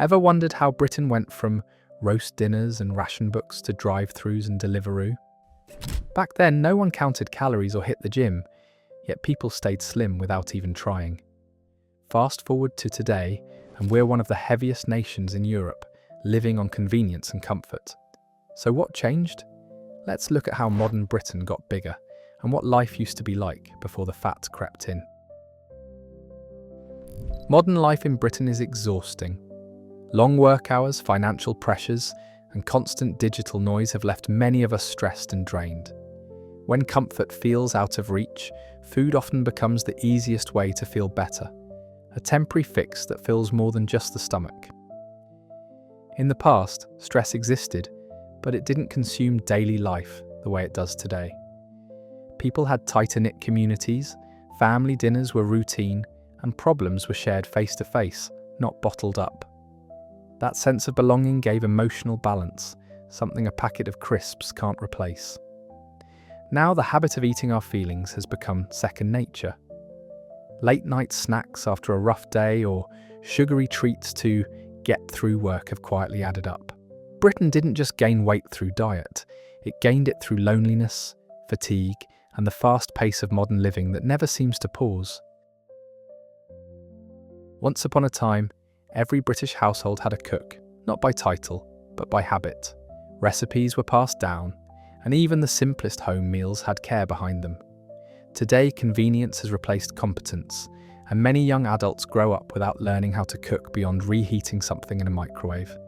Ever wondered how Britain went from roast dinners and ration books to drive-thrus and Deliveroo? Back then, no one counted calories or hit the gym, yet people stayed slim without even trying. Fast forward to today, and we're one of the heaviest nations in Europe, living on convenience and comfort. So what changed? Let's look at how modern Britain got bigger and what life used to be like before the fat crept in. Modern life in Britain is exhausting. Long work hours, financial pressures, and constant digital noise have left many of us stressed and drained. When comfort feels out of reach, food often becomes the easiest way to feel better, a temporary fix that fills more than just the stomach. In the past, stress existed, but it didn't consume daily life the way it does today. People had tighter-knit communities, family dinners were routine, and problems were shared face-to-face, not bottled up. That sense of belonging gave emotional balance, something a packet of crisps can't replace. Now the habit of eating our feelings has become second nature. Late-night snacks after a rough day or sugary treats to get through work have quietly added up. Britain didn't just gain weight through diet, it gained it through loneliness, fatigue, and the fast pace of modern living that never seems to pause. Once upon a time, every British household had a cook, not by title, but by habit. Recipes were passed down, and even the simplest home meals had care behind them. Today, convenience has replaced competence, and many young adults grow up without learning how to cook beyond reheating something in a microwave.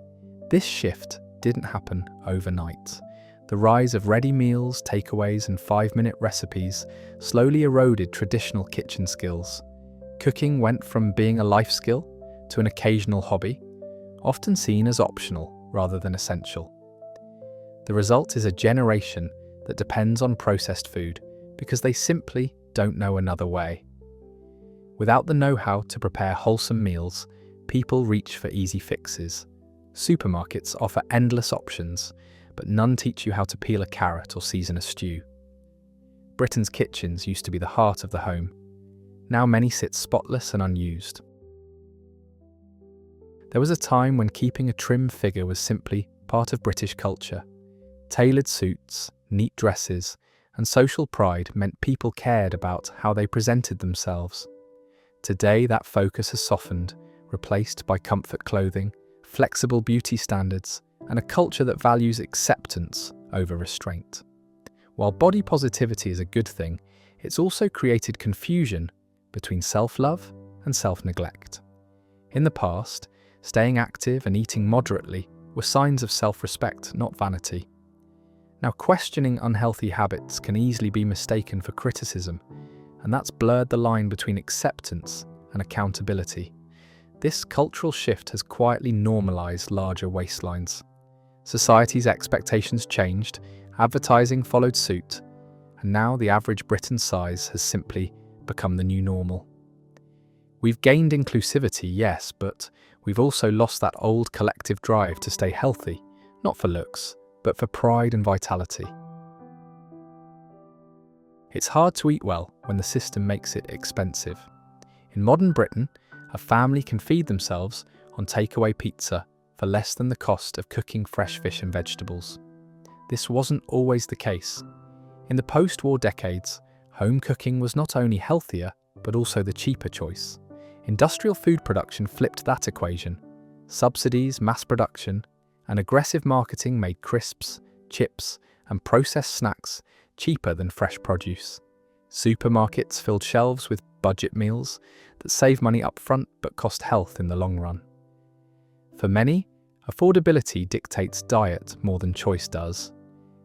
This shift didn't happen overnight. The rise of ready meals, takeaways, and 5-minute recipes slowly eroded traditional kitchen skills. Cooking went from being a life skill to an occasional hobby, often seen as optional rather than essential. The result is a generation that depends on processed food because they simply don't know another way. Without the know-how to prepare wholesome meals, people reach for easy fixes. Supermarkets offer endless options, but none teach you how to peel a carrot or season a stew. Britain's kitchens used to be the heart of the home. Now many sit spotless and unused. There was a time when keeping a trim figure was simply part of British culture. Tailored suits, neat dresses, and social pride meant people cared about how they presented themselves. Today, that focus has softened, replaced by comfort clothing, flexible beauty standards, and a culture that values acceptance over restraint. While body positivity is a good thing, it's also created confusion between self-love and self-neglect. In the past, staying active and eating moderately were signs of self-respect, not vanity. Now, questioning unhealthy habits can easily be mistaken for criticism, and that's blurred the line between acceptance and accountability. This cultural shift has quietly normalized larger waistlines. Society's expectations changed, advertising followed suit, and now the average Briton size has simply become the new normal. We've gained inclusivity, yes, but we've also lost that old collective drive to stay healthy, not for looks, but for pride and vitality. It's hard to eat well when the system makes it expensive. In modern Britain, a family can feed themselves on takeaway pizza for less than the cost of cooking fresh fish and vegetables. This wasn't always the case. In the post-war decades, home cooking was not only healthier, but also the cheaper choice. Industrial food production flipped that equation. Subsidies, mass production, and aggressive marketing made crisps, chips, and processed snacks cheaper than fresh produce. Supermarkets filled shelves with budget meals that save money up front but cost health in the long run. For many, affordability dictates diet more than choice does.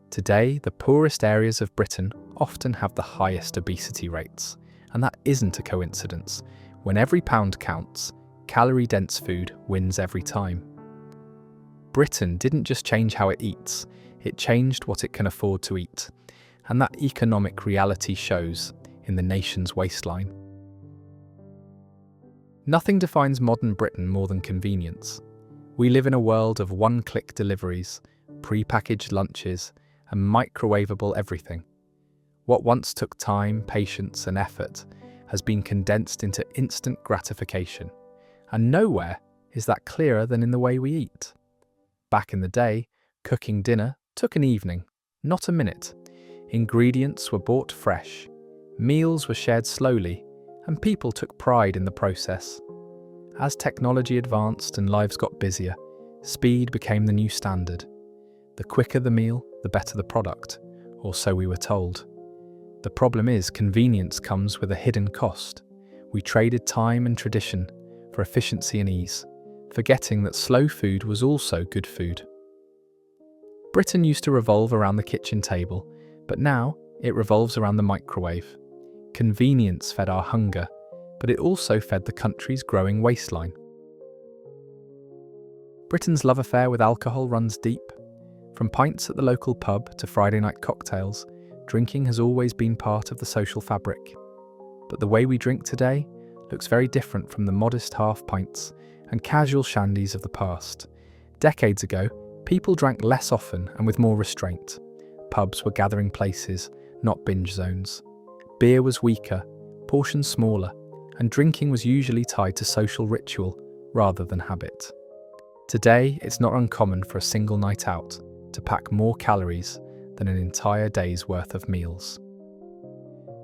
Today, the poorest areas of Britain often have the highest obesity rates, and that isn't a coincidence. When every pound counts, calorie-dense food wins every time. Britain didn't just change how it eats, it changed what it can afford to eat, and that economic reality shows in the nation's waistline. Nothing defines modern Britain more than convenience. We live in a world of one-click deliveries, pre-packaged lunches, and microwavable everything. What once took time, patience, and effort has been condensed into instant gratification. And nowhere Is that clearer than in the way we eat? Back in the day, cooking dinner took an evening, not a minute. Ingredients were bought fresh, meals were shared slowly, and people took pride in the process. As technology advanced and lives got busier, speed became the new standard. The quicker the meal, the better the product, or so we were told. The problem is, convenience comes with a hidden cost. We traded time and tradition for efficiency and ease, forgetting that slow food was also good food. Britain used to revolve around the kitchen table, but now it revolves around the microwave. Convenience fed our hunger, but it also fed the country's growing waistline. Britain's love affair with alcohol runs deep. From pints at the local pub to Friday night cocktails, drinking has always been part of the social fabric. But the way we drink today looks very different from the modest half pints and casual shandies of the past. Decades ago, people drank less often and with more restraint. Pubs were gathering places, not binge zones. Beer was weaker, portions smaller, and drinking was usually tied to social ritual rather than habit. Today, it's not uncommon for a single night out to pack more calories than an entire day's worth of meals.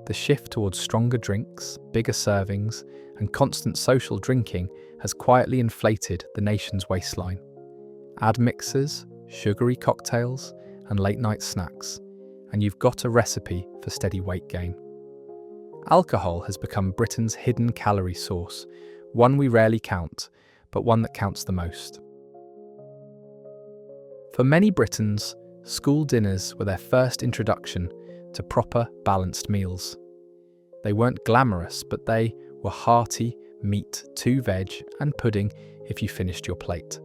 The shift towards stronger drinks, bigger servings, and constant social drinking has quietly inflated the nation's waistline. Add mixers, sugary cocktails, and late-night snacks, and you've got a recipe for steady weight gain. Alcohol has become Britain's hidden calorie source, one we rarely count, but one that counts the most. For many Britons, school dinners were their first introduction to proper, balanced meals. They weren't glamorous, but they were hearty, meat, 2 veg, and pudding if you finished your plate.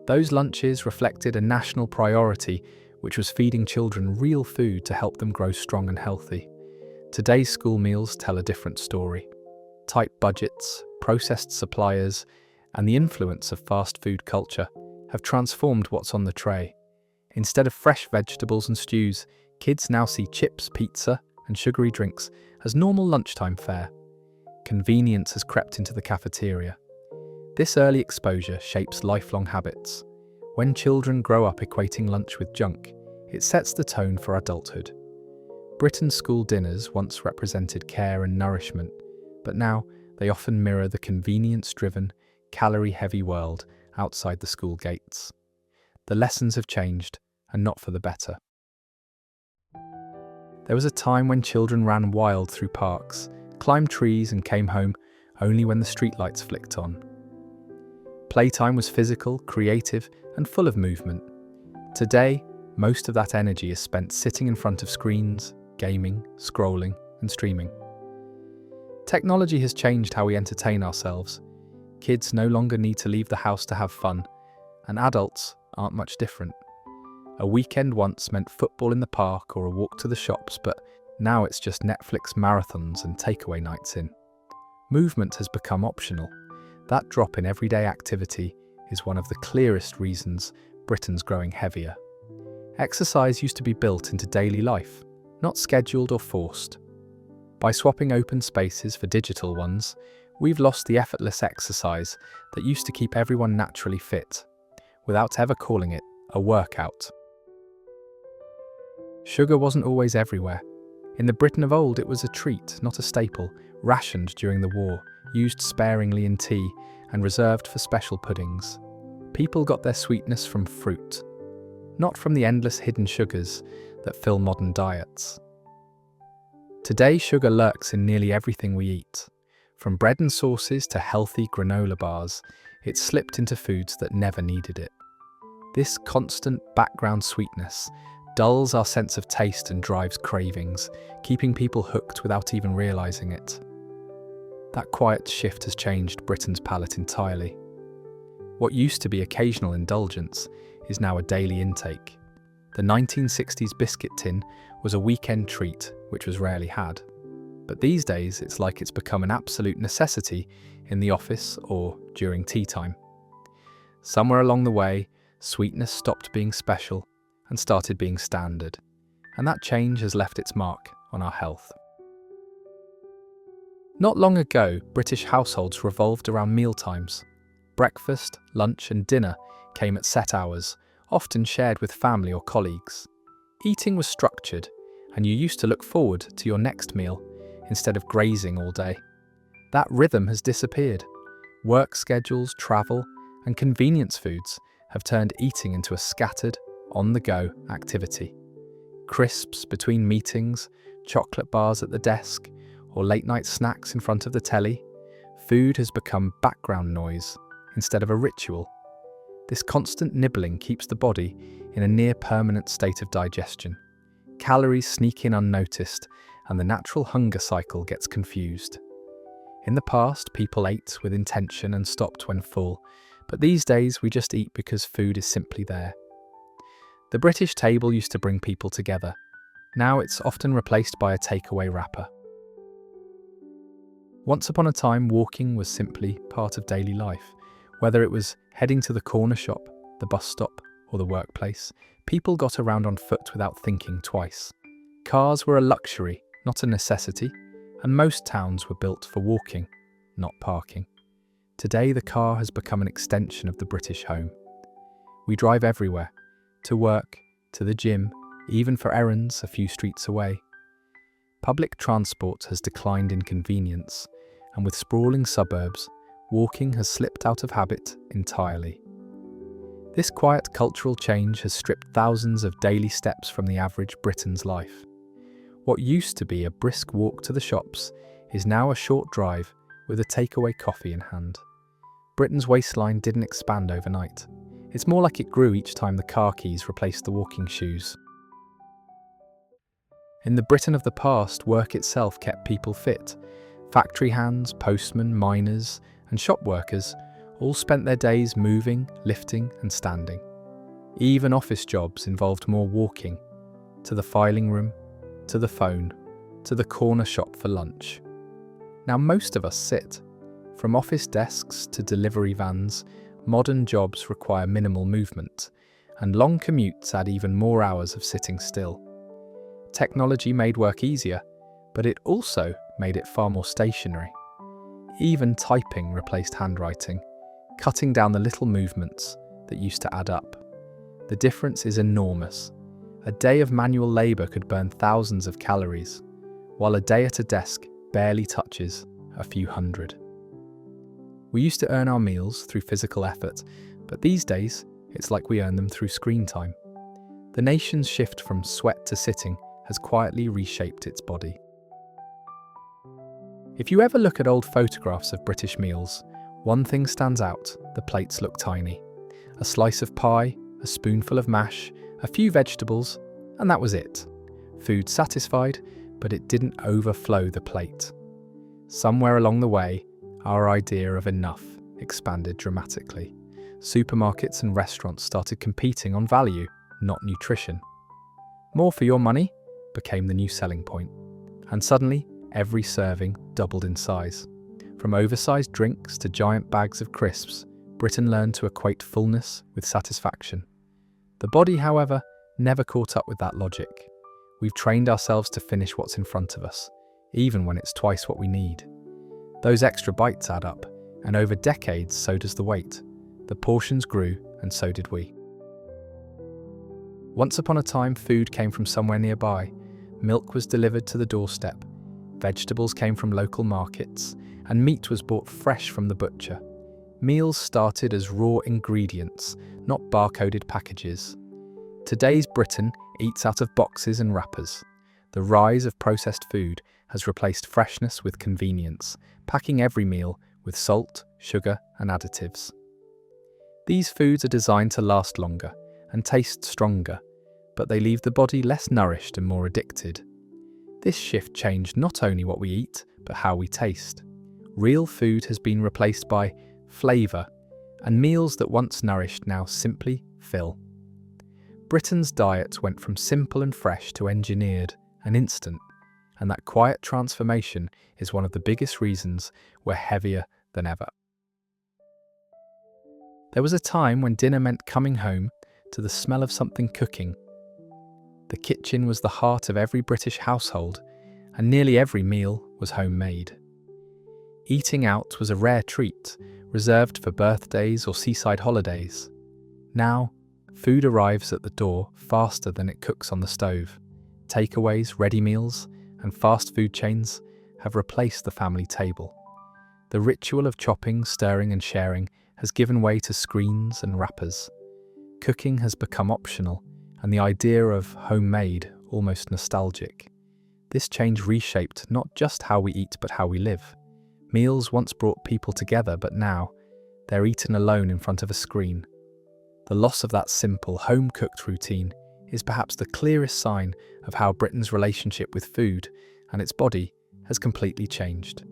Those lunches reflected a national priority, which was feeding children real food to help them grow strong and healthy. Today's school meals tell a different story. Tight budgets, processed suppliers, and the influence of fast food culture have transformed what's on the tray. Instead of fresh vegetables and stews, kids now see chips, pizza, and sugary drinks as normal lunchtime fare. Convenience has crept into the cafeteria. This early exposure shapes lifelong habits. When children grow up equating lunch with junk, it sets the tone for adulthood. Britain's school dinners once represented care and nourishment, but now they often mirror the convenience-driven, calorie-heavy world outside the school gates. The lessons have changed, and not for the better. There was a time when children ran wild through parks, climbed trees and came home only when the streetlights flicked on. Playtime was physical, creative, and full of movement. Today, most of that energy is spent sitting in front of screens, gaming, scrolling, and streaming. Technology has changed how we entertain ourselves. Kids no longer need to leave the house to have fun, and adults aren't much different. A weekend once meant football in the park or a walk to the shops, but now it's just Netflix marathons and takeaway nights in. Movement has become optional. That drop in everyday activity is one of the clearest reasons Britain's growing heavier. Exercise used to be built into daily life, not scheduled or forced. By swapping open spaces for digital ones, we've lost the effortless exercise that used to keep everyone naturally fit, without ever calling it a workout. Sugar wasn't always everywhere. In the Britain of old, it was a treat, not a staple, rationed during the war, used sparingly in tea, and reserved for special puddings. People got their sweetness from fruit, not from the endless hidden sugars that fill modern diets. Today, sugar lurks in nearly everything we eat. From bread and sauces to healthy granola bars, it's slipped into foods that never needed it. This constant background sweetness dulls our sense of taste and drives cravings, keeping people hooked without even realizing it. That quiet shift has changed Britain's palate entirely. What used to be occasional indulgence is now a daily intake. The 1960s biscuit tin was a weekend treat which was rarely had. But these days, it's like it's become an absolute necessity in the office or during tea time. Somewhere along the way, sweetness stopped being special and started being standard, and that change has left its mark on our health. Not long ago, British households revolved around mealtimes. Breakfast, lunch, and dinner came at set hours, often shared with family or colleagues. Eating was structured, and you used to look forward to your next meal instead of grazing all day. That rhythm has disappeared. Work schedules, travel, and convenience foods have turned eating into a scattered, on-the-go activity. Crisps between meetings, chocolate bars at the desk, or late-night snacks in front of the telly, food has become background noise instead of a ritual. This constant nibbling keeps the body in a near-permanent state of digestion. Calories sneak in unnoticed, and the natural hunger cycle gets confused. In the past, people ate with intention and stopped when full, but these days we just eat because food is simply there. The British table used to bring people together. Now it's often replaced by a takeaway wrapper. Once upon a time, walking was simply part of daily life. Whether it was heading to the corner shop, the bus stop, or the workplace, people got around on foot without thinking twice. Cars were a luxury, not a necessity, and most towns were built for walking, not parking. Today, the car has become an extension of the British home. We drive everywhere, to work, to the gym, even for errands a few streets away. Public transport has declined in convenience, and with sprawling suburbs, walking has slipped out of habit entirely. This quiet cultural change has stripped thousands of daily steps from the average Briton's life. What used to be a brisk walk to the shops is now a short drive with a takeaway coffee in hand. Britain's waistline didn't expand overnight. It's more like it grew each time the car keys replaced the walking shoes. In the Britain of the past, work itself kept people fit. Factory hands, postmen, miners, and shop workers all spent their days moving, lifting, and standing. Even office jobs involved more walking, to the filing room, to the phone, to the corner shop for lunch. Now most of us sit. From office desks to delivery vans, modern jobs require minimal movement, and long commutes add even more hours of sitting still. Technology made work easier, but it also made it far more stationary. Even typing replaced handwriting, cutting down the little movements that used to add up. The difference is enormous. A day of manual labour could burn thousands of calories, while a day at a desk barely touches a few hundred. We used to earn our meals through physical effort, but these days it's like we earn them through screen time. The nation's shift from sweat to sitting has quietly reshaped its body. If you ever look at old photographs of British meals, one thing stands out: the plates look tiny. A slice of pie, a spoonful of mash, a few vegetables, and that was it. Food satisfied, but it didn't overflow the plate. Somewhere along the way, our idea of enough expanded dramatically. Supermarkets and restaurants started competing on value, not nutrition. More for your money became the new selling point, and suddenly every serving doubled in size. From oversized drinks to giant bags of crisps, Britain learned to equate fullness with satisfaction. The body, however, never caught up with that logic. We've trained ourselves to finish what's in front of us, even when it's twice what we need. Those extra bites add up, and over decades so does the weight. The portions grew, and so did we. Once upon a time, food came from somewhere nearby. Milk was delivered to the doorstep. Vegetables came from local markets, and meat was bought fresh from the butcher. Meals started as raw ingredients, not barcoded packages. Today's Britain eats out of boxes and wrappers. The rise of processed food has replaced freshness with convenience, packing every meal with salt, sugar, and additives. These foods are designed to last longer and taste stronger, but they leave the body less nourished and more addicted. This shift changed not only what we eat, but how we taste. Real food has been replaced by flavour, and meals that once nourished now simply fill. Britain's diet went from simple and fresh to engineered and instant, and that quiet transformation is one of the biggest reasons we're heavier than ever. There was a time when dinner meant coming home to the smell of something cooking. The kitchen was the heart of every British household, and nearly every meal was homemade. Eating out was a rare treat, reserved for birthdays or seaside holidays. Now, food arrives at the door faster than it cooks on the stove. Takeaways, ready meals, and fast food chains have replaced the family table. The ritual of chopping, stirring, and sharing has given way to screens and wrappers. Cooking has become optional, and the idea of homemade almost nostalgic. This change reshaped not just how we eat but how we live. Meals once brought people together, but now they're eaten alone in front of a screen. The loss of that simple, home-cooked routine is perhaps the clearest sign of how Britain's relationship with food and its body has completely changed.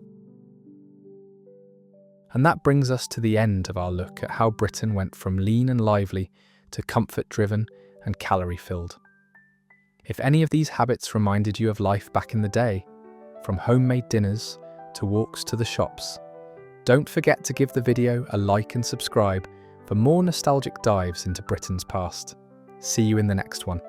And that brings us to the end of our look at how Britain went from lean and lively to comfort-driven and calorie-filled. If any of these habits reminded you of life back in the day, from homemade dinners to walks to the shops, don't forget to give the video a like and subscribe for more nostalgic dives into Britain's past. See you in the next one.